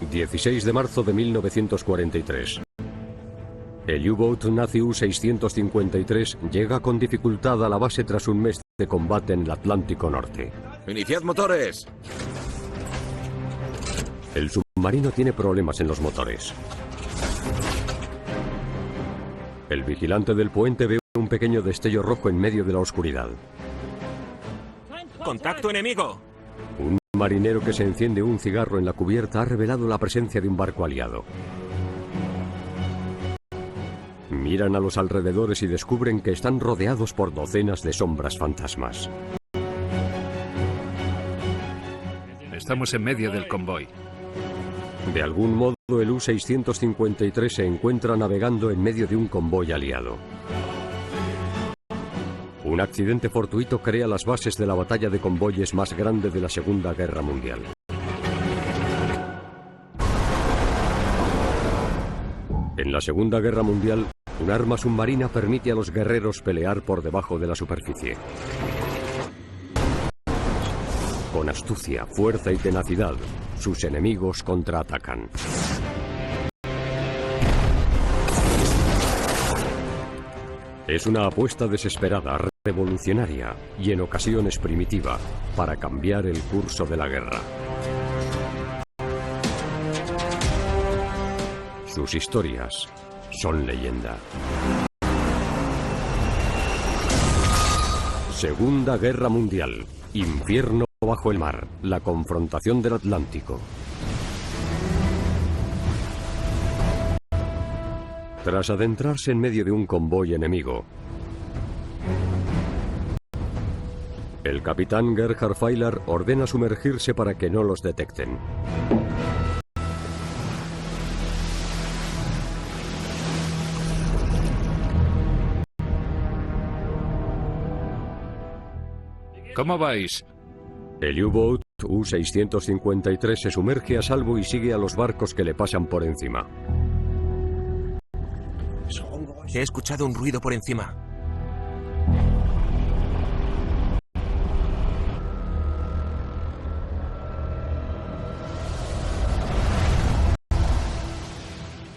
16 de marzo de 1943. El U-Boat nazi U-653 llega con dificultad a la base tras un mes de combate en el Atlántico Norte. ¡Iniciad motores! El submarino tiene problemas en los motores. El vigilante del puente ve un pequeño destello rojo en medio de la oscuridad. ¡Contacto enemigo! Un marinero que se enciende un cigarro en la cubierta ha revelado la presencia de un barco aliado. Miran a los alrededores y descubren que están rodeados por docenas de sombras fantasmas. Estamos en medio del convoy. De algún modo, el U-653 se encuentra navegando en medio de un convoy aliado. Un accidente fortuito crea las bases de la batalla de convoyes más grande de la Segunda Guerra Mundial. En la Segunda Guerra Mundial, un arma submarina permite a los guerreros pelear por debajo de la superficie. Con astucia, fuerza y tenacidad, sus enemigos contraatacan. Es una apuesta desesperada, revolucionaria y en ocasiones primitiva para cambiar el curso de la guerra. Sus historias son leyenda. Segunda Guerra Mundial. Infierno bajo el mar. La confrontación del Atlántico. Tras adentrarse en medio de un convoy enemigo, el capitán Gerhard Feiler ordena sumergirse para que no los detecten. ¿Cómo vais? El U-Boat U-653 se sumerge a salvo y sigue a los barcos que le pasan por encima. He escuchado un ruido por encima.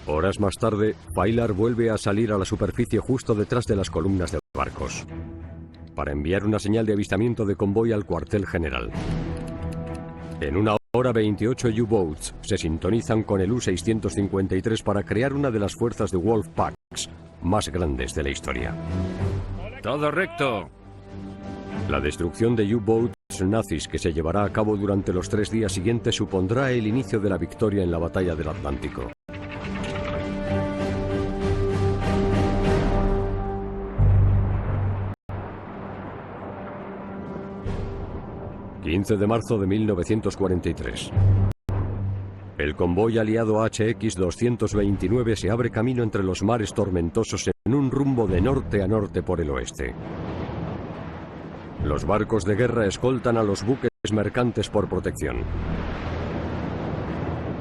Horas más tarde, Feiler vuelve a salir a la superficie justo detrás de las columnas de barcos, para enviar una señal de avistamiento de convoy al cuartel general. En 1 hora 28 U-Boats se sintonizan con el U-653 para crear una de las fuerzas de Wolfpacks más grandes de la historia. ¡Todo recto! La destrucción de U-Boats nazis que se llevará a cabo durante los 3 días siguientes supondrá el inicio de la victoria en la batalla del Atlántico. ...15 de marzo de 1943... El convoy aliado HX-229 se abre camino entre los mares tormentosos en un rumbo de norte a norte por el oeste. Los barcos de guerra escoltan a los buques mercantes por protección.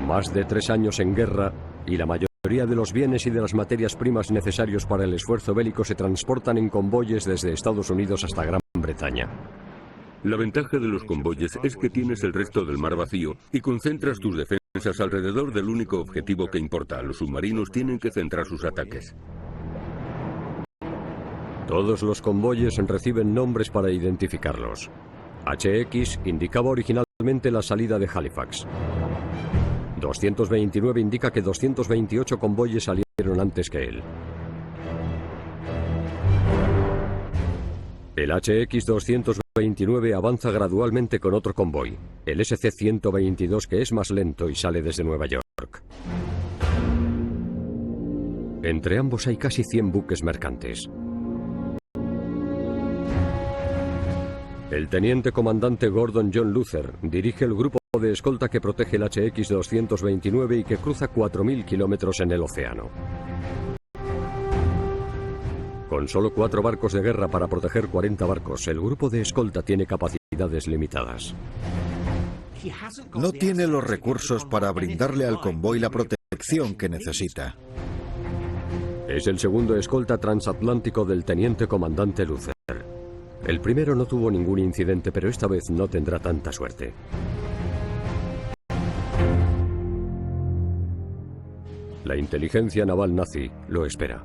Más de 3 años en guerra y la mayoría de los bienes y de las materias primas necesarios para el esfuerzo bélico se transportan en convoyes desde Estados Unidos hasta Gran Bretaña. La ventaja de los convoyes es que tienes el resto del mar vacío y concentras tus defensas alrededor del único objetivo que importa. Los submarinos tienen que centrar sus ataques. Todos los convoyes reciben nombres para identificarlos. HX indicaba originalmente la salida de Halifax. 229 indica que 228 convoyes salieron antes que él. El HX-229 avanza gradualmente con otro convoy, el SC-122, que es más lento y sale desde Nueva York. Entre ambos hay casi 100 buques mercantes. El teniente comandante Gordon John Luther dirige el grupo de escolta que protege el HX-229 y que cruza 4.000 kilómetros en el océano. Con solo 4 barcos de guerra para proteger 40 barcos, el grupo de escolta tiene capacidades limitadas. No tiene los recursos para brindarle al convoy la protección que necesita. Es el segundo escolta transatlántico del teniente comandante Luther. El primero no tuvo ningún incidente, pero esta vez no tendrá tanta suerte. La inteligencia naval nazi lo espera.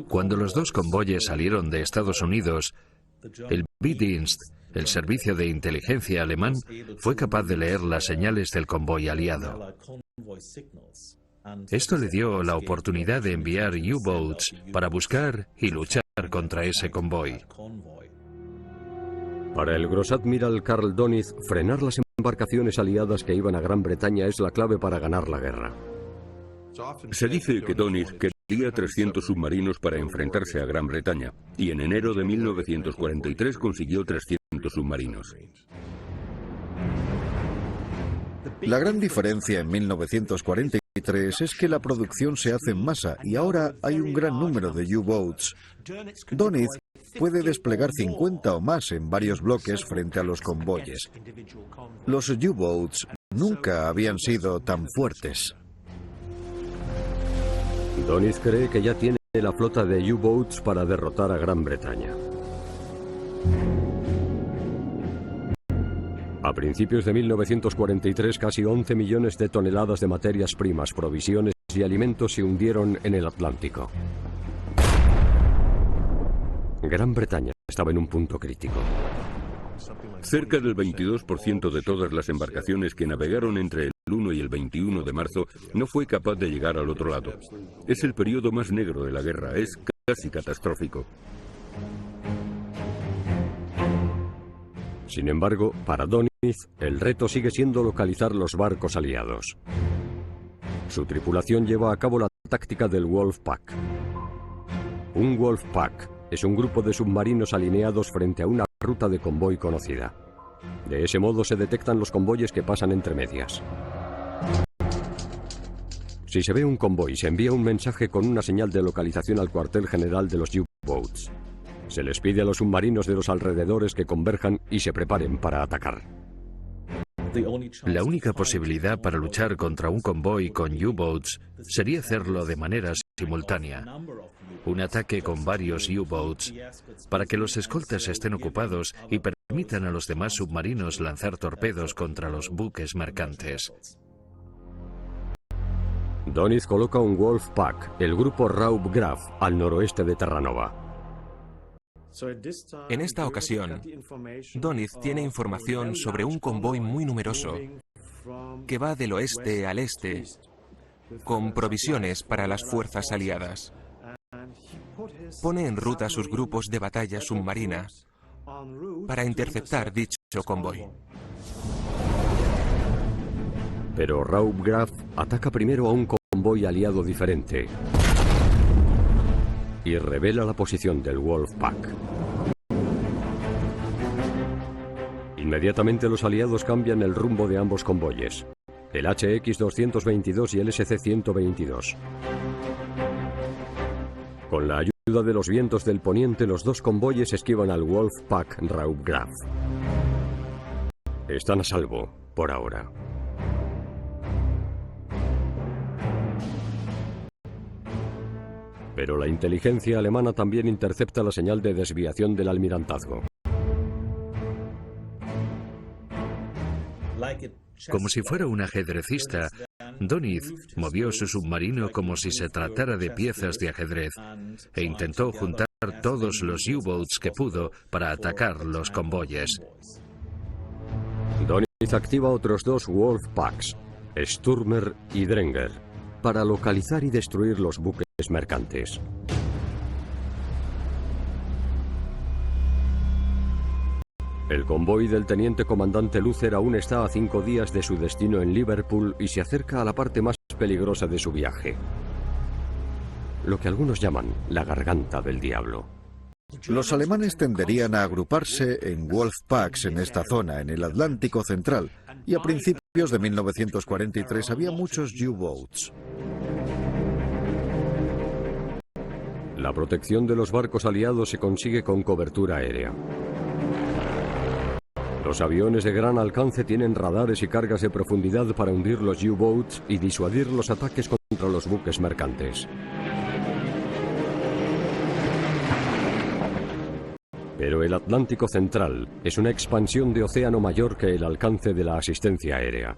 Cuando los dos convoyes salieron de Estados Unidos, el B-Dienst, el servicio de inteligencia alemán, fue capaz de leer las señales del convoy aliado. Esto le dio la oportunidad de enviar U-boats para buscar y luchar contra ese convoy. Para el grosadmiral Karl Dönitz, frenar las embarcaciones aliadas que iban a Gran Bretaña es la clave para ganar la guerra. Se dice que Dönitz quería 300 submarinos para enfrentarse a Gran Bretaña, y en enero de 1943 consiguió 300 submarinos. La gran diferencia en 1943 es que la producción se hace en masa y ahora hay un gran número de U-boats. Dönitz puede desplegar 50 o más en varios bloques frente a los convoyes. Los U-boats nunca habían sido tan fuertes. Dönitz cree que ya tiene la flota de U-boats para derrotar a Gran Bretaña. A principios de 1943, casi 11 millones de toneladas de materias primas, provisiones y alimentos se hundieron en el Atlántico. Gran Bretaña estaba en un punto crítico. Cerca del 22% de todas las embarcaciones que navegaron entre el 1 y el 21 de marzo no fue capaz de llegar al otro lado. Es el periodo más negro de la guerra, es casi catastrófico. Sin embargo, para Dönitz, el reto sigue siendo localizar los barcos aliados. Su tripulación lleva a cabo la táctica del Wolfpack. Un Wolfpack es un grupo de submarinos alineados frente a una ruta de convoy conocida. De ese modo se detectan los convoyes que pasan entre medias. Si se ve un convoy, se envía un mensaje con una señal de localización al cuartel general de los U-boats. Se les pide a los submarinos de los alrededores que converjan y se preparen para atacar. La única posibilidad para luchar contra un convoy con U-boats sería hacerlo de manera simultánea. Un ataque con varios U-boats para que los escoltas estén ocupados y permitan a los demás submarinos lanzar torpedos contra los buques mercantes. Dönitz coloca un Wolfpack, el grupo Raubgraf, al noroeste de Terranova. En esta ocasión, Dönitz tiene información sobre un convoy muy numeroso que va del oeste al este con provisiones para las fuerzas aliadas. Pone en ruta sus grupos de batalla submarina para interceptar dicho convoy. Pero Raubgraf ataca primero a un convoy aliado diferente y revela la posición del Wolfpack. Inmediatamente los aliados cambian el rumbo de ambos convoyes, el HX-222 y el SC-122. Con la ayuda de los vientos del poniente, los dos convoyes esquivan al Wolfpack Raubgraf. Están a salvo, por ahora. Pero la inteligencia alemana también intercepta la señal de desviación del almirantazgo. Como si fuera un ajedrecista, Dönitz movió su submarino como si se tratara de piezas de ajedrez e intentó juntar todos los U-boats que pudo para atacar los convoyes. Dönitz activa otros dos Wolfpacks, Stürmer y Dränger, para localizar y destruir los buques mercantes. El convoy del teniente comandante Luther aún está a 5 días de su destino en Liverpool y se acerca a la parte más peligrosa de su viaje, lo que algunos llaman la garganta del diablo. Los alemanes tenderían a agruparse en Wolfpacks en esta zona, en el Atlántico Central, y a principios de 1943 había muchos U-boats. La protección de los barcos aliados se consigue con cobertura aérea. Los aviones de gran alcance tienen radares y cargas de profundidad para hundir los U-boats y disuadir los ataques contra los buques mercantes. Pero el Atlántico Central es una expansión de océano mayor que el alcance de la asistencia aérea.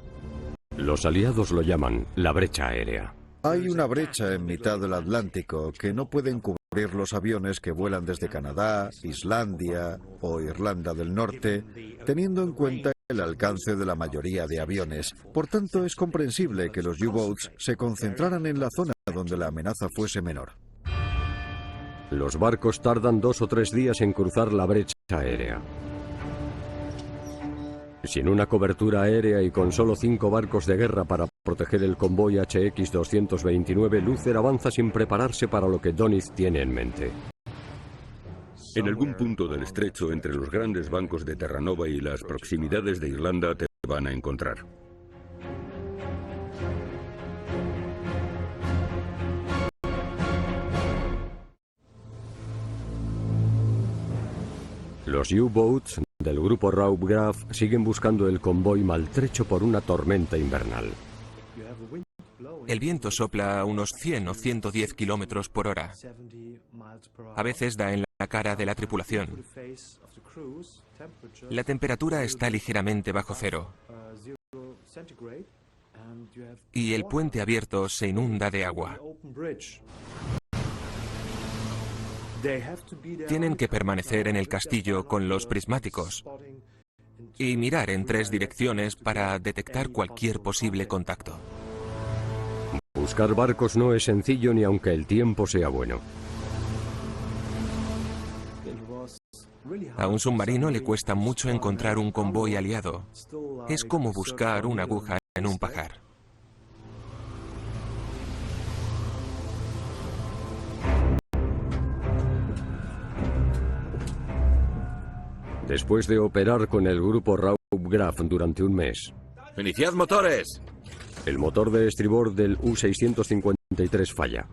Los aliados lo llaman la brecha aérea. Hay una brecha en mitad del Atlántico que no pueden cubrir los aviones que vuelan desde Canadá, Islandia o Irlanda del Norte, teniendo en cuenta el alcance de la mayoría de aviones. Por tanto, es comprensible que los U-Boats se concentraran en la zona donde la amenaza fuese menor. Los barcos tardan 2 o 3 días en cruzar la brecha aérea. Sin una cobertura aérea y con solo 5 barcos de guerra para proteger el convoy HX-229, Luther avanza sin prepararse para lo que Doniz tiene en mente. En algún punto del estrecho entre los grandes bancos de Terranova y las proximidades de Irlanda te van a encontrar. Los U-Boats del grupo Raubgraf siguen buscando el convoy maltrecho por una tormenta invernal. El viento sopla a unos 100 o 110 kilómetros por hora. A veces da en la cara de la tripulación. La temperatura está ligeramente bajo cero. Y el puente abierto se inunda de agua. Tienen que permanecer en el castillo con los prismáticos y mirar en 3 direcciones para detectar cualquier posible contacto. Buscar barcos no es sencillo ni aunque el tiempo sea bueno. A un submarino le cuesta mucho encontrar un convoy aliado. Es como buscar una aguja en un pajar. Después de operar con el grupo Raubgraf durante un mes, ¡Iniciad motores! el motor de estribor del U-653 falla.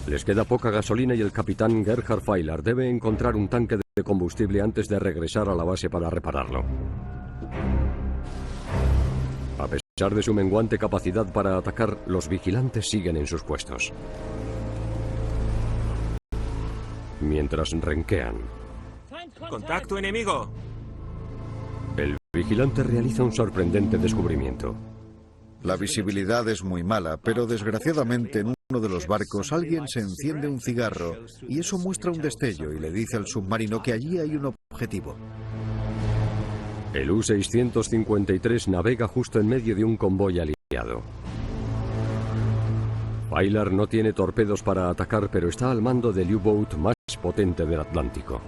Les queda poca gasolina y el capitán Gerhard Feiler debe encontrar un tanque de combustible antes de regresar a la base para repararlo. A pesar de su menguante capacidad para atacar, los vigilantes siguen en sus puestos. Mientras renquean, ¡Contacto enemigo! el vigilante realiza un sorprendente descubrimiento. La visibilidad es muy mala, pero desgraciadamente en uno de los barcos alguien se enciende un cigarro y eso muestra un destello y le dice al submarino que allí hay un objetivo. El U-653 navega justo en medio de un convoy aliado. Feiler no tiene torpedos para atacar, pero está al mando del U-Boat más potente del Atlántico.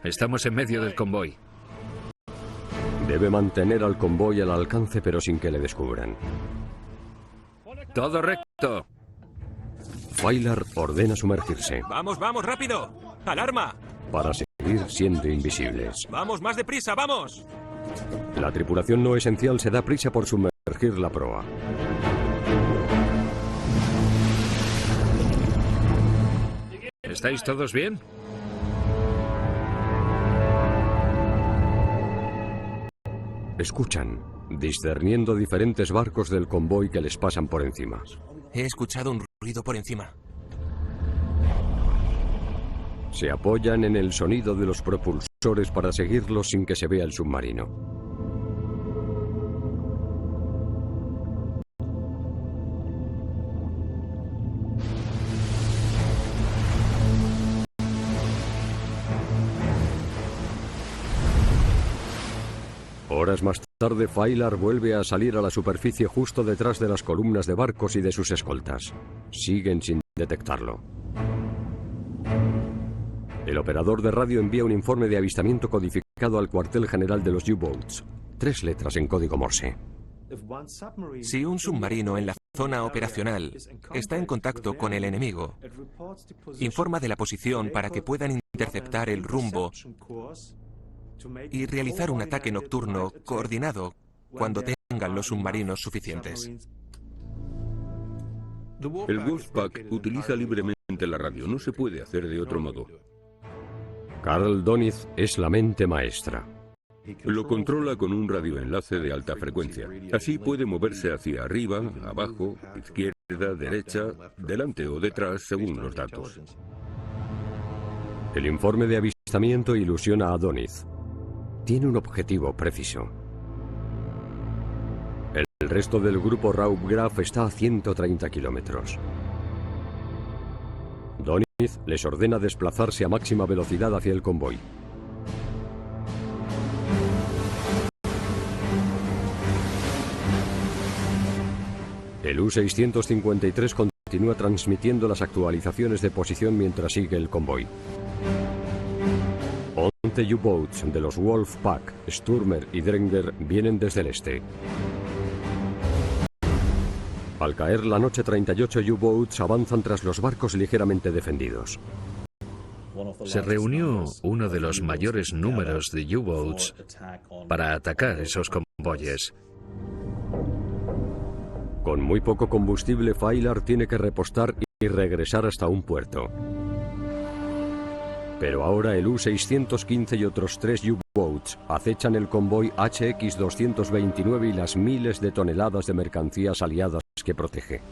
Estamos en medio del convoy. Debe mantener al convoy al alcance, pero sin que le descubran. ¡Todo recto! Feiler ordena sumergirse ¡Vamos, vamos, rápido! ¡Alarma! para seguir siendo invisibles. ¡Vamos, más deprisa, vamos! La tripulación no esencial se da prisa por sumergir la proa. ¿Estáis todos bien? Escuchan, discerniendo diferentes barcos del convoy que les pasan por encima. He escuchado un ruido por encima. Se apoyan en el sonido de los propulsores para seguirlos sin que se vea el submarino. Horas más tarde, Feiler vuelve a salir a la superficie justo detrás de las columnas de barcos y de sus escoltas. Siguen sin detectarlo. El operador de radio envía un informe de avistamiento codificado al cuartel general de los U-Boats. 3 letras en código Morse. Si un submarino en la zona operacional está en contacto con el enemigo, informa de la posición para que puedan interceptar el rumbo y realizar un ataque nocturno coordinado cuando tengan los submarinos suficientes. El Wolfpack utiliza libremente la radio, no se puede hacer de otro modo. Carl Doniz es la mente maestra. Lo controla con un radioenlace de alta frecuencia. Así puede moverse hacia arriba, abajo, izquierda, derecha, delante o detrás, según los datos. El informe de avistamiento ilusiona a Doniz. Tiene un objetivo preciso. El resto del grupo Raub Graf está a 130 kilómetros. Doniz les ordena desplazarse a máxima velocidad hacia el convoy. El U-653 continúa transmitiendo las actualizaciones de posición mientras sigue el convoy. 11 U-boats de los Wolfpack, Stürmer y Drenger vienen desde el este. Al caer la noche, 38 U-boats avanzan tras los barcos ligeramente defendidos. Se reunió uno de los mayores números de U-boats para atacar esos convoyes. Con muy poco combustible, Faylar tiene que repostar y regresar hasta un puerto. Pero ahora el U-615 y otros 3 U-boats acechan el convoy HX-229 y las miles de toneladas de mercancías aliadas que protege.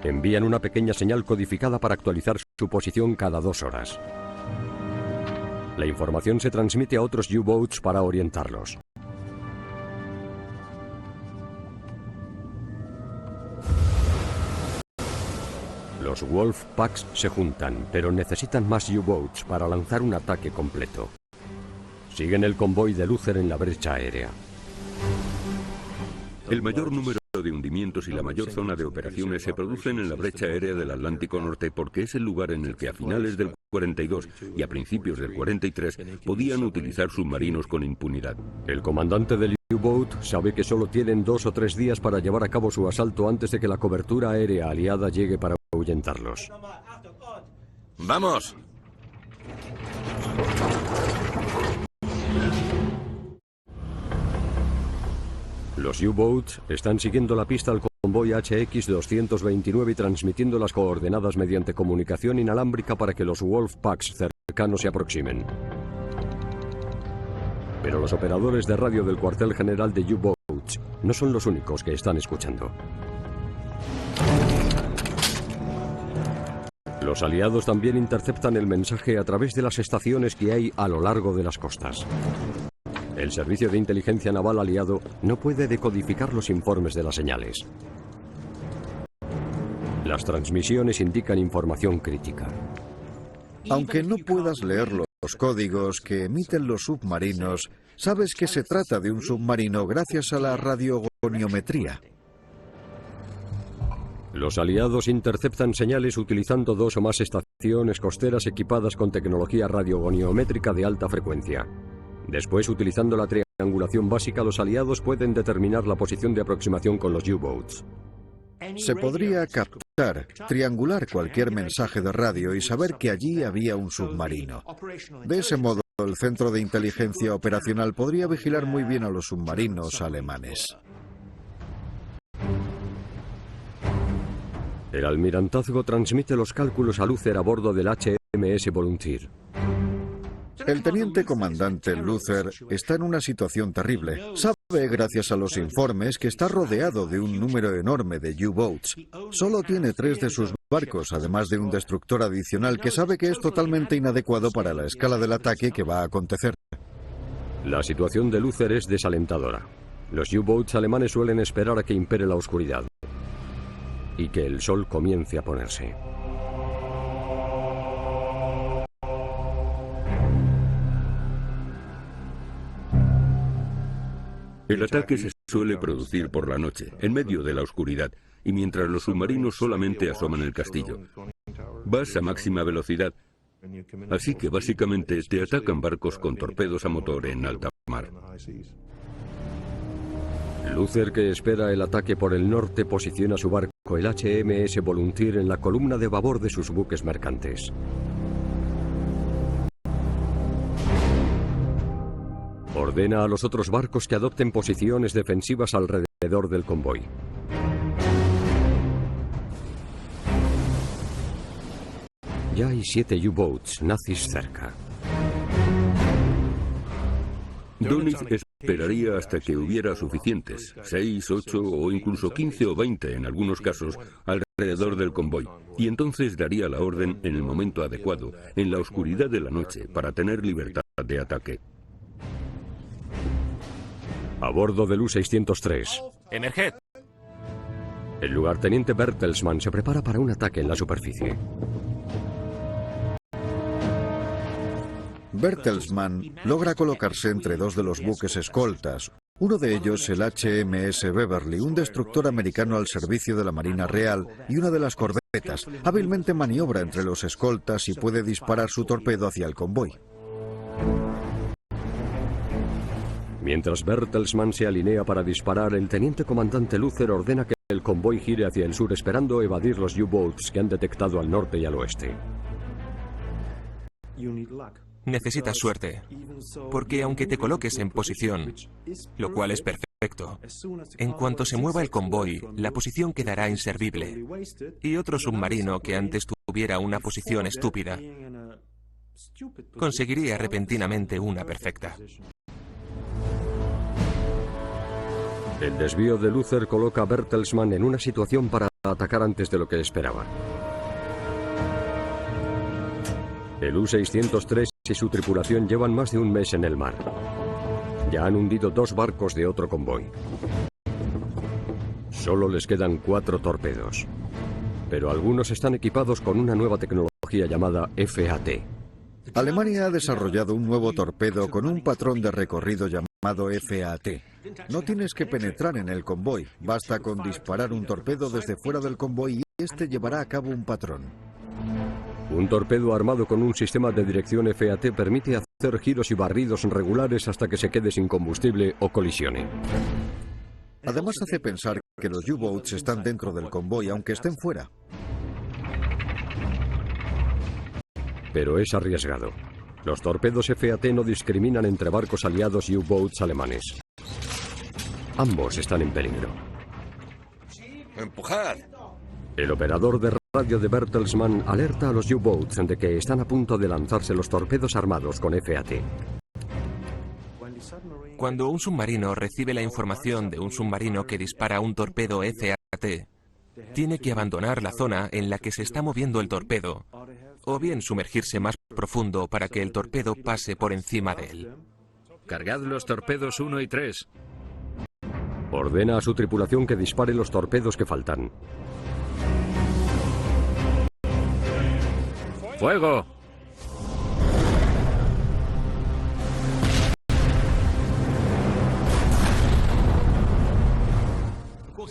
Envían una pequeña señal codificada para actualizar su posición cada 2 horas. La información se transmite a otros U-boats para orientarlos. Los Wolfpacks se juntan, pero necesitan más U-boats para lanzar un ataque completo. Siguen el convoy de Luther en la brecha aérea. El mayor número de hundimientos y la mayor zona de operaciones se producen en la brecha aérea del Atlántico Norte porque es el lugar en el que a finales del 42 y a principios del 43 podían utilizar submarinos con impunidad. El comandante del U-boat sabe que solo tienen 2 o 3 días para llevar a cabo su asalto antes de que la cobertura aérea aliada llegue para ahuyentarlos. ¡Vamos! Los U-boats están siguiendo la pista al convoy HX-229 y transmitiendo las coordenadas mediante comunicación inalámbrica para que los Wolfpacks cercanos se aproximen. Pero los operadores de radio del cuartel general de U-boats no son los únicos que están escuchando. Los aliados también interceptan el mensaje a través de las estaciones que hay a lo largo de las costas. El servicio de inteligencia naval aliado no puede decodificar los informes de las señales. Las transmisiones indican información crítica. Aunque no puedas leer los códigos que emiten los submarinos, sabes que se trata de un submarino gracias a la radiogoniometría. Los aliados interceptan señales utilizando 2 o más estaciones costeras equipadas con tecnología radiogoniométrica de alta frecuencia. Después, utilizando la triangulación básica, los aliados pueden determinar la posición de aproximación con los U-boats. Se podría captar, triangular cualquier mensaje de radio y saber que allí había un submarino. De ese modo, el Centro de Inteligencia Operacional podría vigilar muy bien a los submarinos alemanes. El almirantazgo transmite los cálculos a Luther a bordo del HMS Volunteer. El teniente comandante Luther está en una situación terrible. Sabe, gracias a los informes, que está rodeado de un número enorme de U-boats. Solo tiene 3 de sus barcos, además de un destructor adicional que sabe que es totalmente inadecuado para la escala del ataque que va a acontecer. La situación de Luther es desalentadora. Los U-boats alemanes suelen esperar a que impere la oscuridad y que el sol comience a ponerse. El ataque se suele producir por la noche, en medio de la oscuridad, y mientras los submarinos solamente asoman el castillo. Vas a máxima velocidad, así que básicamente te atacan barcos con torpedos a motor en alta mar. Luther, que espera el ataque por el norte, posiciona su barco, el HMS Volunteer, en la columna de babor de sus buques mercantes. Ordena a los otros barcos que adopten posiciones defensivas alrededor del convoy. Ya hay 7 U-boats nazis cerca. Doniz esperaría hasta que hubiera suficientes, 6, 8 o incluso 15 o 20 en algunos casos, alrededor del convoy, y entonces daría la orden en el momento adecuado, en la oscuridad de la noche, para tener libertad de ataque. A bordo del U-603, Emerged. el lugarteniente Bertelsmann se prepara para un ataque en la superficie. Bertelsmann logra colocarse entre dos de los buques escoltas. Uno de ellos, el HMS Beverly, un destructor americano al servicio de la Marina Real, y una de las corbetas. Hábilmente maniobra entre los escoltas y puede disparar su torpedo hacia el convoy. Mientras Bertelsmann se alinea para disparar, el teniente comandante Luther ordena que el convoy gire hacia el sur, esperando evadir los U-boats que han detectado al norte y al oeste. Necesitas suerte, porque aunque te coloques en posición, lo cual es perfecto, en cuanto se mueva el convoy, la posición quedará inservible, y otro submarino que antes tuviera una posición estúpida conseguiría repentinamente una perfecta. El desvío de Luther coloca a Bertelsmann en una situación para atacar antes de lo que esperaba. El U-603 y su tripulación llevan más de un mes en el mar. Ya han hundido 2 barcos de otro convoy. Solo les quedan 4 torpedos. Pero algunos están equipados con una nueva tecnología llamada FAT. Alemania ha desarrollado un nuevo torpedo con un patrón de recorrido llamado FAT. No tienes que penetrar en el convoy, basta con disparar un torpedo desde fuera del convoy y este llevará a cabo un patrón. Un torpedo armado con un sistema de dirección FAT permite hacer giros y barridos regulares hasta que se quede sin combustible o colisione. Además hace pensar que los U-boats están dentro del convoy aunque estén fuera. Pero es arriesgado. Los torpedos FAT no discriminan entre barcos aliados y U-boats alemanes. Ambos están en peligro. ¡Empujad! El operador de radio de Bertelsmann alerta a los U-boats de que están a punto de lanzarse los torpedos armados con FAT. Cuando un submarino recibe la información de un submarino que dispara un torpedo FAT, tiene que abandonar la zona en la que se está moviendo el torpedo, o bien sumergirse más profundo para que el torpedo pase por encima de él. Cargad los torpedos 1 y 3. Ordena a su tripulación que dispare los torpedos que faltan. ¡Fuego!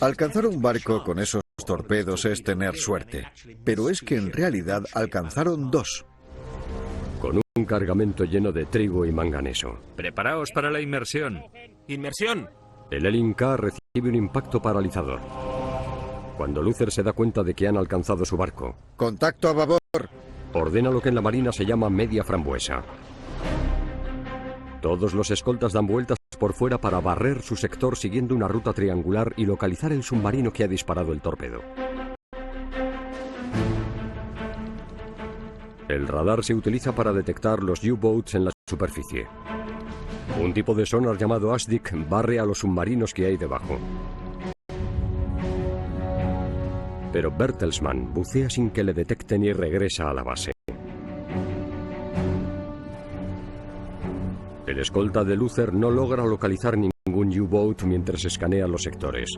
Alcanzar un barco con esos torpedos es tener suerte, pero es que en realidad alcanzaron 2. Con un cargamento lleno de trigo y manganeso. Preparaos para la inmersión. ¡Inmersión! El Elling K recibe un impacto paralizador. Cuando Luther se da cuenta de que han alcanzado su barco, ¡Contacto a babor! ordena lo que en la marina se llama media frambuesa. Todos los escoltas dan vueltas por fuera para barrer su sector siguiendo una ruta triangular y localizar el submarino que ha disparado el torpedo. El radar se utiliza para detectar los U-boats en la superficie. Un tipo de sonar llamado ASDIC barre a los submarinos que hay debajo. Pero Bertelsmann bucea sin que le detecten y regresa a la base. El escolta de Luther no logra localizar ningún U-boat mientras escanea los sectores.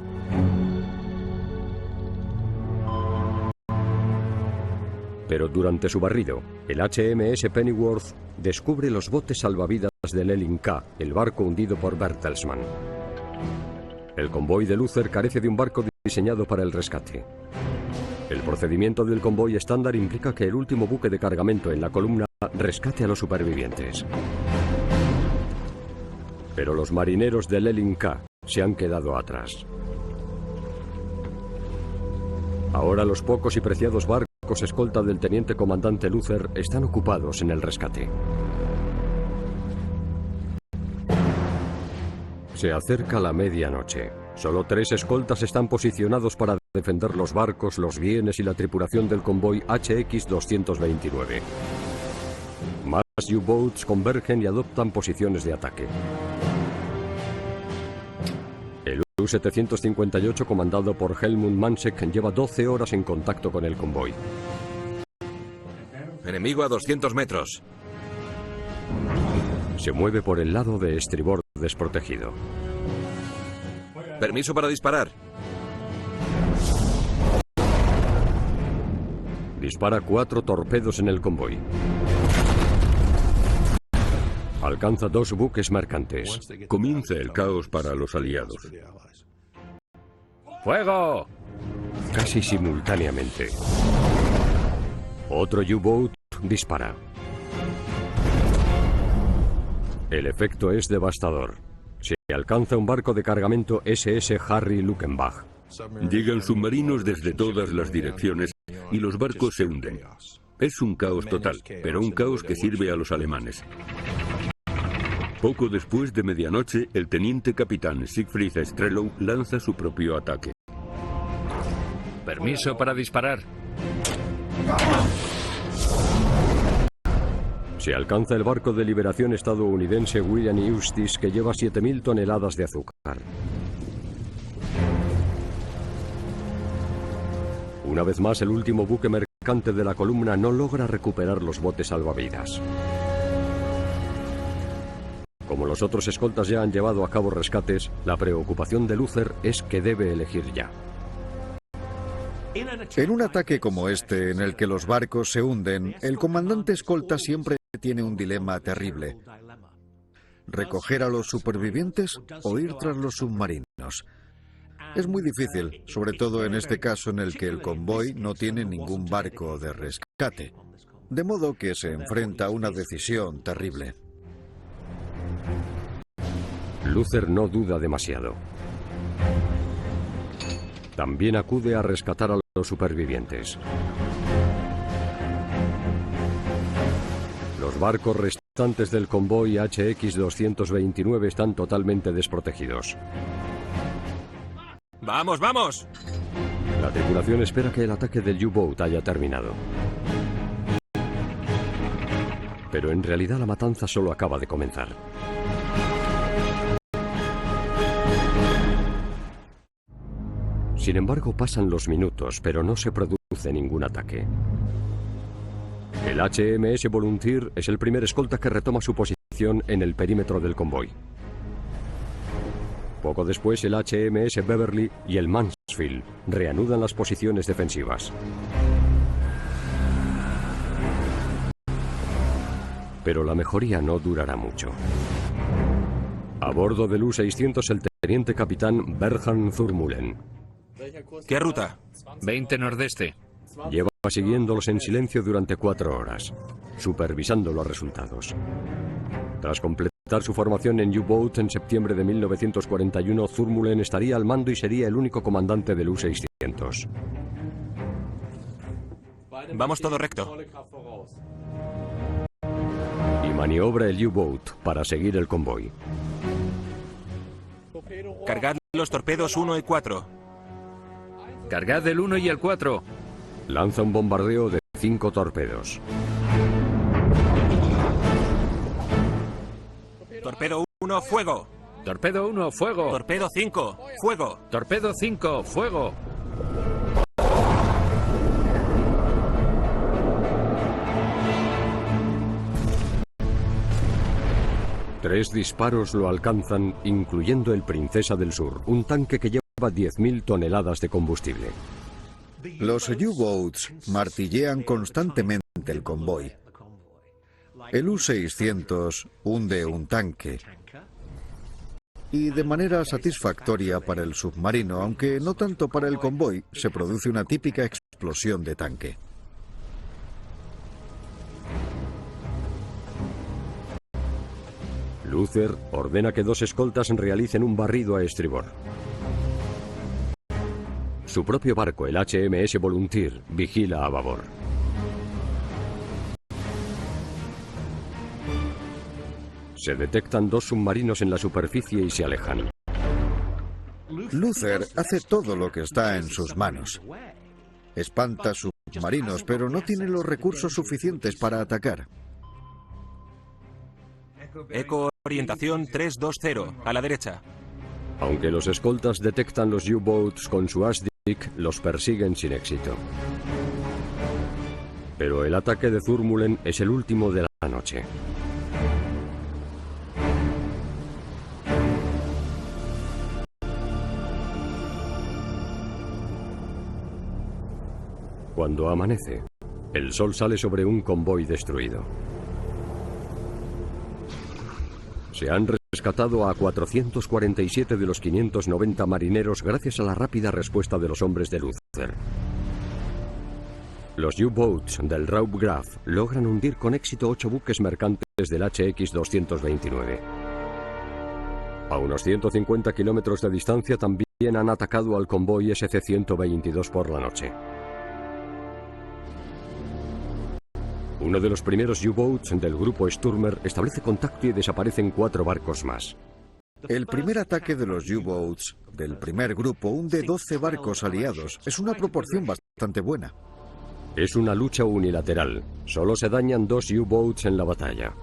Pero durante su barrido, el HMS Pennyworth descubre los botes salvavidas del Elling K, el barco hundido por Bertelsmann. El convoy de Luther carece de un barco diseñado para el rescate. El procedimiento del convoy estándar implica que el último buque de cargamento en la columna rescate a los supervivientes. Pero los marineros del Elling K se han quedado atrás. Ahora los pocos y preciados barcos escolta del teniente comandante Luther están ocupados en el rescate. Se acerca la medianoche. Solo 3 escoltas están posicionados para defender los barcos, los bienes y la tripulación del convoy HX-229. Más U-boats convergen y adoptan posiciones de ataque. El U-758, comandado por Helmut Mansek, lleva 12 horas en contacto con el convoy. Enemigo a 200 metros. Se mueve por el lado de estribor desprotegido. Permiso para disparar. Dispara 4 torpedos en el convoy. Alcanza 2 buques mercantes. Comienza el caos para los aliados. ¡Fuego! Casi simultáneamente. Otro U-Boat dispara. El efecto es devastador. Se alcanza un barco de cargamento SS Harry Luckenbach. Llegan submarinos desde todas las direcciones y los barcos se hunden. Es un caos total, pero un caos que sirve a los alemanes. Poco después de medianoche, el teniente capitán Siegfried Strelow lanza su propio ataque. Permiso para disparar. Se alcanza el barco de liberación estadounidense William Eustis, que lleva 7.000 toneladas de azúcar. Una vez más, el último buque mercante de la columna no logra recuperar los botes salvavidas. Como los otros escoltas ya han llevado a cabo rescates, la preocupación de Luther es que debe elegir ya. En un ataque como este, en el que los barcos se hunden, el comandante escolta siempre tiene un dilema terrible: recoger a los supervivientes o ir tras los submarinos. Es muy difícil, sobre todo en este caso en el que el convoy no tiene ningún barco de rescate, de modo que se enfrenta a una decisión terrible. Luther no duda demasiado. También acude a rescatar a los supervivientes. Los barcos restantes del convoy HX-229 están totalmente desprotegidos. ¡Vamos, vamos! La tripulación espera que el ataque del U-Boat haya terminado. Pero en realidad la matanza solo acaba de comenzar. Sin embargo, pasan los minutos, pero no se produce ningún ataque. El HMS Volunteer es el primer escolta que retoma su posición en el perímetro del convoy. Poco después, el HMS Beverly y el Mansfield reanudan las posiciones defensivas. Pero la mejoría no durará mucho. A bordo del U-600, el teniente capitán Bernhard Thurmulen. ¿Qué ruta? 20 nordeste. Lleva siguiéndolos en silencio durante 4 horas, supervisando los resultados. Tras completar su formación en U-Boat en septiembre de 1941, Thurmulen estaría al mando y sería el único comandante del U-600. Vamos todo recto. Y maniobra el U-Boat para seguir el convoy. Cargad los torpedos 1 y 4. Cargad el 1 y el 4. Lanza un bombardeo de 5 torpedos. Torpedo 1, fuego. Torpedo 1, fuego. Torpedo 5, fuego. Torpedo 5, fuego. Tres disparos lo alcanzan, incluyendo el Princesa del Sur, un tanque que lleva 10.000 toneladas de combustible. Los U-Boats martillean constantemente el convoy. El U-600 hunde un tanque. Y de manera satisfactoria para el submarino, aunque no tanto para el convoy, se produce una típica explosión de tanque. Luther ordena que 2 escoltas realicen un barrido a estribor. Su propio barco, el HMS Volunteer, vigila a babor. Se detectan 2 submarinos en la superficie y se alejan. Luther hace todo lo que está en sus manos. Espanta submarinos, pero no tiene los recursos suficientes para atacar. Eco orientación 320, a la derecha. Aunque los escoltas detectan los U-Boats con su ASDIC, los persiguen sin éxito. Pero el ataque de Thurmulen es el último de la noche. Cuando amanece, el sol sale sobre un convoy destruido. Se han rescatado a 447 de los 590 marineros gracias a la rápida respuesta de los hombres de Luther. Los U-Boats del Raub Graf logran hundir con éxito 8 buques mercantes del HX-229. A unos 150 kilómetros de distancia también han atacado al convoy SC-122 por la noche. Uno de los primeros U-Boats del grupo Stürmer establece contacto y desaparecen 4 barcos más. El primer ataque de los U-Boats del primer grupo hunde 12 barcos aliados. Es una proporción bastante buena. Es una lucha unilateral. Solo se dañan 2 U-Boats en la batalla.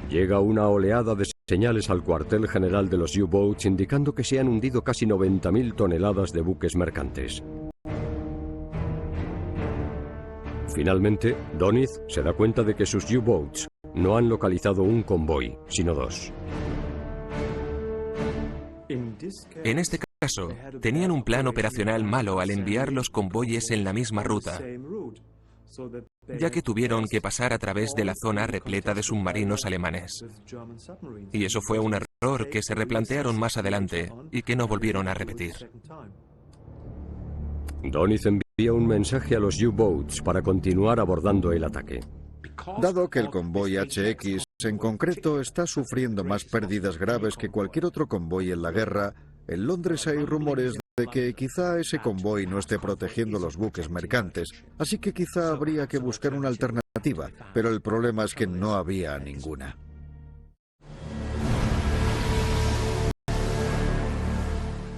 Llega una oleada de señales al cuartel general de los U-Boats indicando que se han hundido casi 90.000 toneladas de buques mercantes. Finalmente, Doniz se da cuenta de que sus U-Boats no han localizado un convoy, sino 2. En este caso, tenían un plan operacional malo al enviar los convoyes en la misma ruta, ya que tuvieron que pasar a través de la zona repleta de submarinos alemanes. Y eso fue un error que se replantearon más adelante y que no volvieron a repetir. Doniz envía un mensaje a los U-Boats para continuar abordando el ataque. Dado que el convoy HX en concreto está sufriendo más pérdidas graves que cualquier otro convoy en la guerra, en Londres hay rumores de que quizá ese convoy no esté protegiendo los buques mercantes, así que quizá habría que buscar una alternativa, pero el problema es que no había ninguna.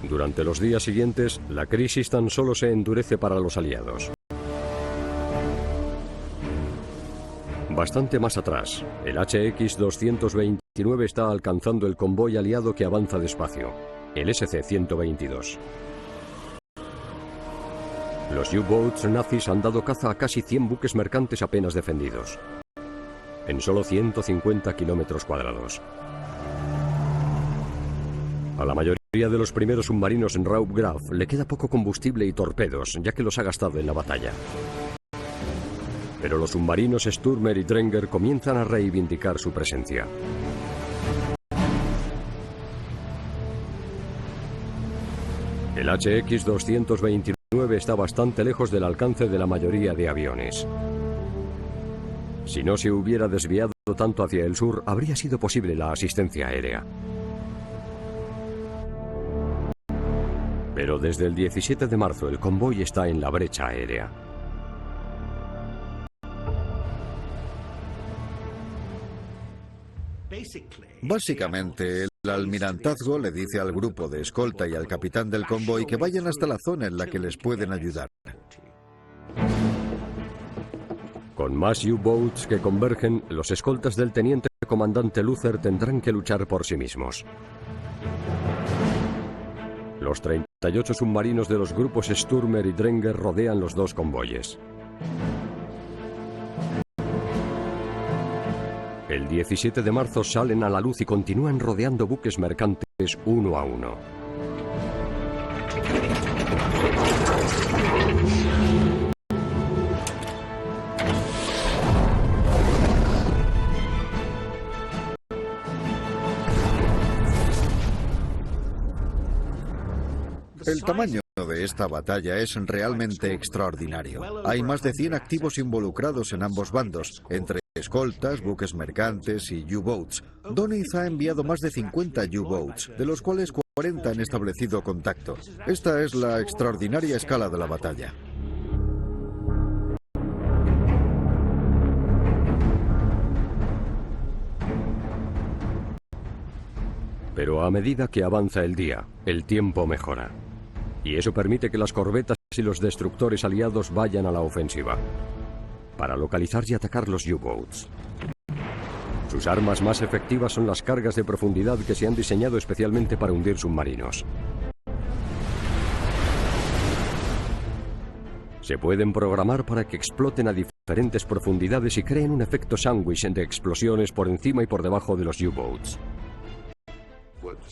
Durante los días siguientes, la crisis tan solo se endurece para los aliados. Bastante más atrás, el HX-229 está alcanzando el convoy aliado que avanza despacio, el SC-122. Los U-Boats nazis han dado caza a casi 100 buques mercantes apenas defendidos, en solo 150 kilómetros cuadrados. A la mayoría de los primeros submarinos en Raub Graf le queda poco combustible y torpedos, ya que los ha gastado en la batalla. Pero los submarinos Stürmer y Dränger comienzan a reivindicar su presencia. El HX-229 está bastante lejos del alcance de la mayoría de aviones. Si no se hubiera desviado tanto hacia el sur, habría sido posible la asistencia aérea. Pero desde el 17 de marzo el convoy está en la brecha aérea. Básicamente, el almirantazgo le dice al grupo de escolta y al capitán del convoy que vayan hasta la zona en la que les pueden ayudar. Con más U-Boats que convergen, los escoltas del teniente comandante Luther tendrán que luchar por sí mismos. Los 38 submarinos de los grupos Stürmer y Dränger rodean los 2 convoyes. El 17 de marzo salen a la luz y continúan rodeando buques mercantes uno a uno. El tamaño de esta batalla es realmente extraordinario. Hay más de 100 activos involucrados en ambos bandos, entre escoltas, buques mercantes y U-Boats. Doniz ha enviado más de 50 U-Boats, de los cuales 40 han establecido contacto. Esta es la extraordinaria escala de la batalla. Pero a medida que avanza el día, el tiempo mejora. Y eso permite que las corbetas y los destructores aliados vayan a la ofensiva, para localizar y atacar los U-Boats. Sus armas más efectivas son las cargas de profundidad que se han diseñado especialmente para hundir submarinos. Se pueden programar para que exploten a diferentes profundidades y creen un efecto sándwich de explosiones por encima y por debajo de los U-Boats.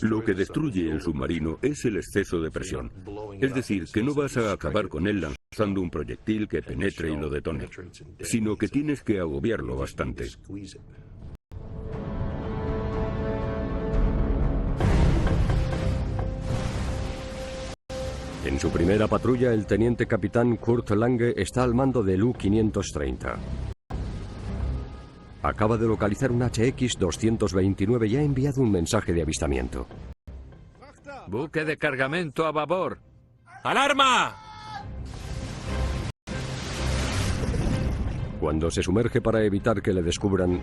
Lo que destruye el submarino es el exceso de presión. Es decir, que no vas a acabar con él lanzando un proyectil que penetre y lo detone, sino que tienes que agobiarlo bastante. En su primera patrulla, el teniente capitán Kurt Lange está al mando del U-530. Acaba de localizar un HX-229 y ha enviado un mensaje de avistamiento. Buque de cargamento a babor. ¡Alarma! Cuando se sumerge para evitar que le descubran,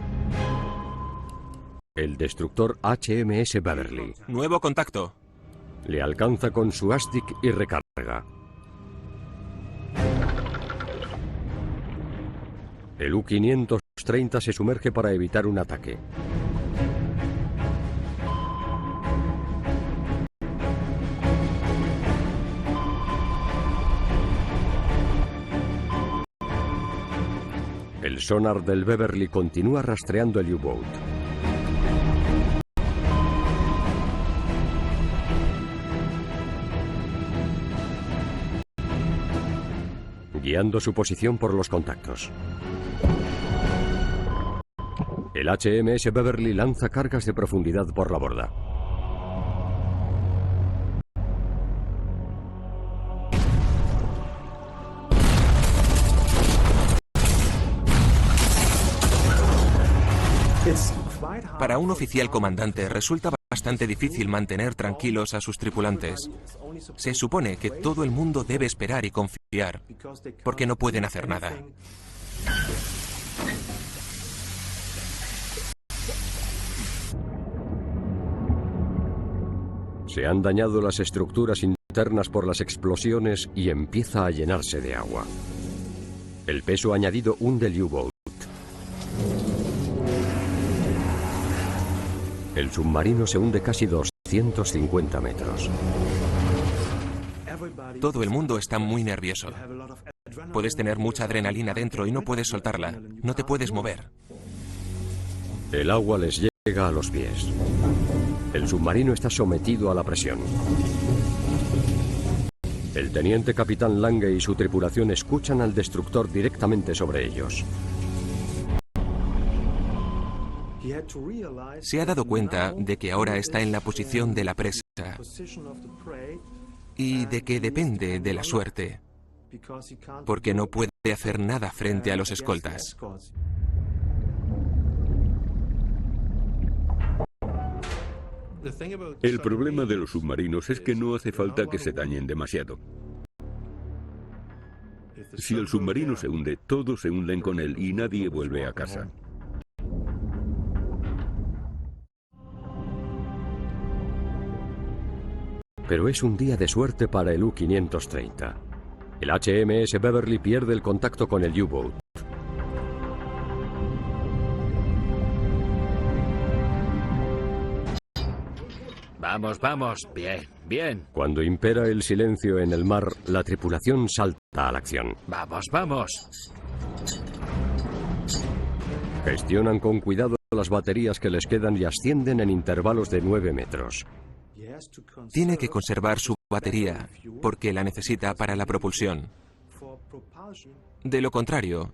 el destructor HMS Beverly Nuevo contacto. le alcanza con su ASDIC y recarga. El U-530 se sumerge para evitar un ataque. El sonar del Beverly continúa rastreando el U-Boat. Guiando su posición por los contactos. El HMS Beverly lanza cargas de profundidad por la borda. Para un oficial comandante resulta bastante difícil mantener tranquilos a sus tripulantes. Se supone que todo el mundo debe esperar y confiar, porque no pueden hacer nada. Se han dañado las estructuras internas por las explosiones y empieza a llenarse de agua. El peso añadido hunde el U-Boat. El submarino se hunde casi 250 metros. Todo el mundo está muy nervioso. Puedes tener mucha adrenalina dentro y no puedes soltarla. No te puedes mover. El agua les llega a los pies. El submarino está sometido a la presión. El teniente capitán Lange y su tripulación escuchan al destructor directamente sobre ellos. Se ha dado cuenta de que ahora está en la posición de la presa y de que depende de la suerte, porque no puede hacer nada frente a los escoltas. El problema de los submarinos es que no hace falta que se dañen demasiado. Si el submarino se hunde, todos se hunden con él y nadie vuelve a casa. Pero es un día de suerte para el U-530. El HMS Beverly pierde el contacto con el U-Boat. Vamos, vamos. Bien, bien. Cuando impera el silencio en el mar, la tripulación salta a la acción. Vamos, vamos. Gestionan con cuidado las baterías que les quedan y ascienden en intervalos de 9 metros. Tiene que conservar su batería porque la necesita para la propulsión. De lo contrario,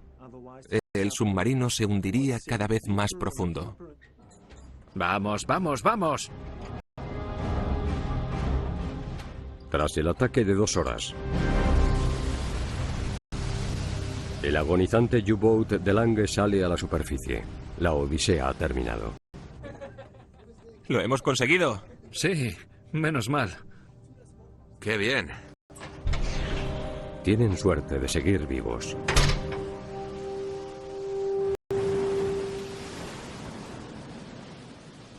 el submarino se hundiría cada vez más profundo. Vamos, vamos, vamos. Tras el ataque de 2 horas, el agonizante U-Boat de Lange sale a la superficie. La odisea ha terminado. ¡Lo hemos conseguido! Sí, menos mal. ¡Qué bien! Tienen suerte de seguir vivos.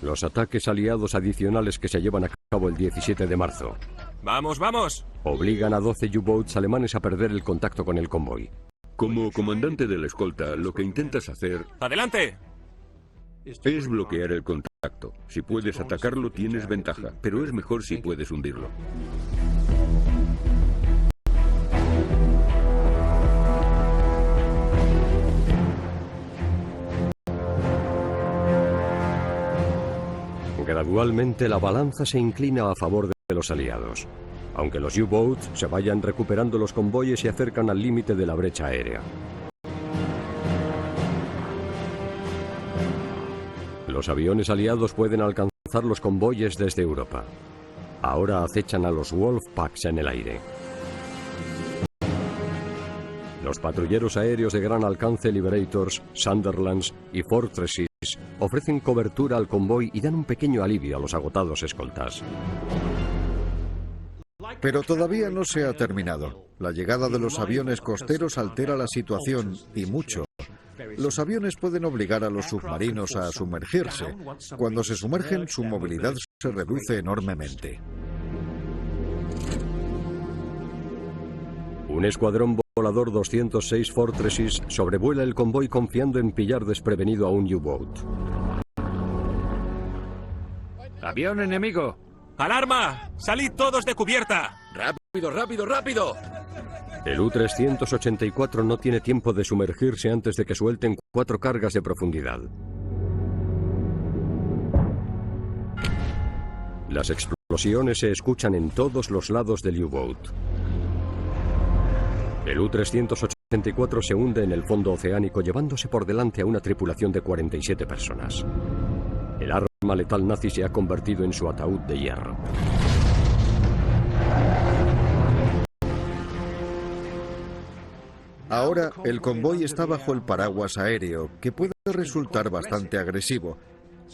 Los ataques aliados adicionales que se llevan a cabo el 17 de marzo ¡Vamos, vamos! obligan a 12 U-Boats alemanes a perder el contacto con el convoy. Como comandante de la escolta, lo que intentas hacer ¡Adelante! es bloquear el contacto. Si puedes atacarlo, tienes ventaja, pero es mejor si puedes hundirlo. Gradualmente la balanza se inclina a favor de los aliados, aunque los U-Boats se vayan recuperando los convoyes y acercan al límite de la brecha aérea. Los aviones aliados pueden alcanzar los convoyes desde Europa. Ahora acechan a los Wolfpacks en el aire. Los patrulleros aéreos de gran alcance Liberators, Sunderlands y Fortresses ofrecen cobertura al convoy y dan un pequeño alivio a los agotados escoltas. Pero todavía no se ha terminado. La llegada de los aviones costeros altera la situación y mucho. Los aviones pueden obligar a los submarinos a sumergirse. Cuando se sumergen, su movilidad se reduce enormemente. Un escuadrón volador 206 Fortresses sobrevuela el convoy confiando en pillar desprevenido a un U-Boat. ¡Avión enemigo! ¡Alarma! ¡Salid todos de cubierta! ¡Rápido, rápido, rápido! El U-384 no tiene tiempo de sumergirse antes de que suelten 4 cargas de profundidad. Las explosiones se escuchan en todos los lados del U-Boat. El U-384 se hunde en el fondo oceánico llevándose por delante a una tripulación de 47 personas. El arma letal nazi se ha convertido en su ataúd de hierro. Ahora, el convoy está bajo el paraguas aéreo, que puede resultar bastante agresivo.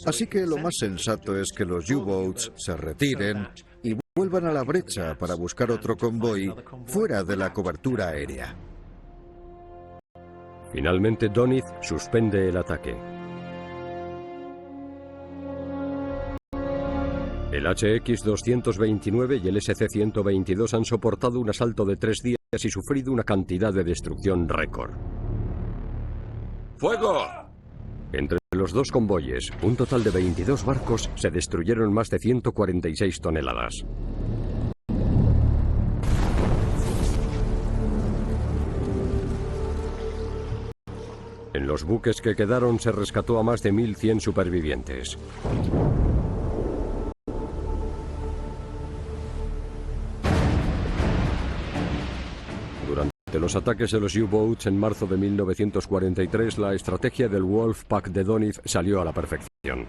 Así que lo más sensato es que los U-Boats se retiren y vuelvan a la brecha para buscar otro convoy fuera de la cobertura aérea. Finalmente, Doniz suspende el ataque. El HX-229 y el SC-122 han soportado un asalto de 3 días y sufrido una cantidad de destrucción récord. ¡Fuego! Entre los dos convoyes, un total de 22 barcos, se destruyeron más de 146 toneladas. En los buques que quedaron se rescató a más de 1.100 supervivientes. Durante los ataques de los U-Boats en marzo de 1943, la estrategia del Wolfpack de Doniz salió a la perfección.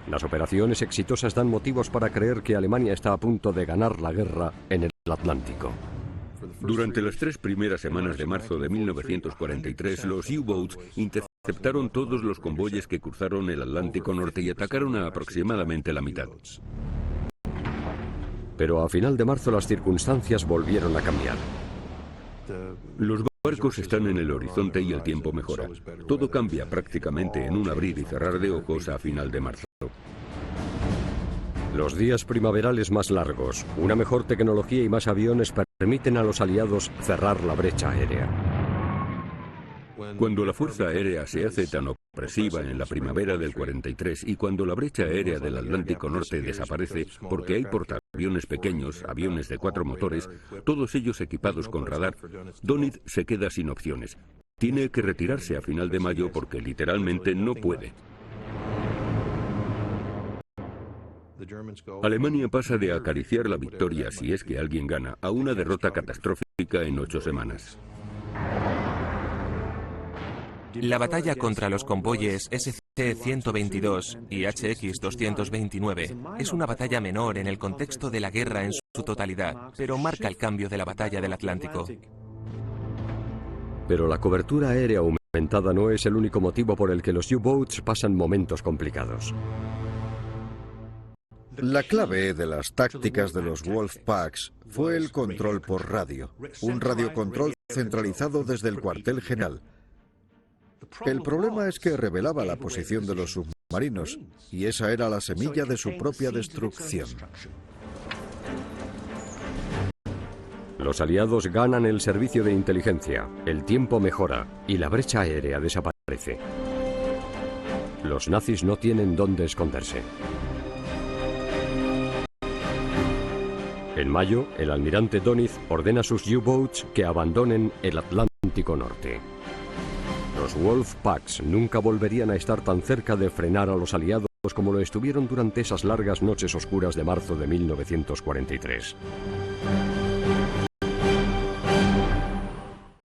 Las operaciones exitosas dan motivos para creer que Alemania está a punto de ganar la guerra en el Atlántico. Durante las 3 primeras semanas de marzo de 1943, los U-Boats interceptaron todos los convoyes que cruzaron el Atlántico Norte y atacaron a aproximadamente la mitad. Pero a final de marzo las circunstancias volvieron a cambiar. Los barcos están en el horizonte y el tiempo mejora. Todo cambia prácticamente en un abrir y cerrar de ojos a final de marzo. Los días primaverales más largos, una mejor tecnología y más aviones permiten a los aliados cerrar la brecha aérea. Cuando la fuerza aérea se hace tan opresiva en la primavera del 43 y cuando la brecha aérea del Atlántico Norte desaparece porque hay portaaviones pequeños, aviones de 4 motores, todos ellos equipados con radar, Doniz se queda sin opciones. Tiene que retirarse a final de mayo porque literalmente no puede. Alemania pasa de acariciar la victoria, si es que alguien gana, a una derrota catastrófica en 8 semanas. La batalla contra los convoyes SC-122 y HX-229 es una batalla menor en el contexto de la guerra en su totalidad, pero marca el cambio de la batalla del Atlántico. Pero la cobertura aérea aumentada no es el único motivo por el que los U-Boats pasan momentos complicados. La clave de las tácticas de los Wolfpacks fue el control por radio, un radiocontrol centralizado desde el cuartel general. El problema es que revelaba la posición de los submarinos, y esa era la semilla de su propia destrucción. Los aliados ganan el servicio de inteligencia, el tiempo mejora y la brecha aérea desaparece. Los nazis no tienen dónde esconderse. En mayo, el almirante Doniz ordena a sus U-Boats que abandonen el Atlántico Norte. Los Wolfpacks nunca volverían a estar tan cerca de frenar a los aliados como lo estuvieron durante esas largas noches oscuras de marzo de 1943.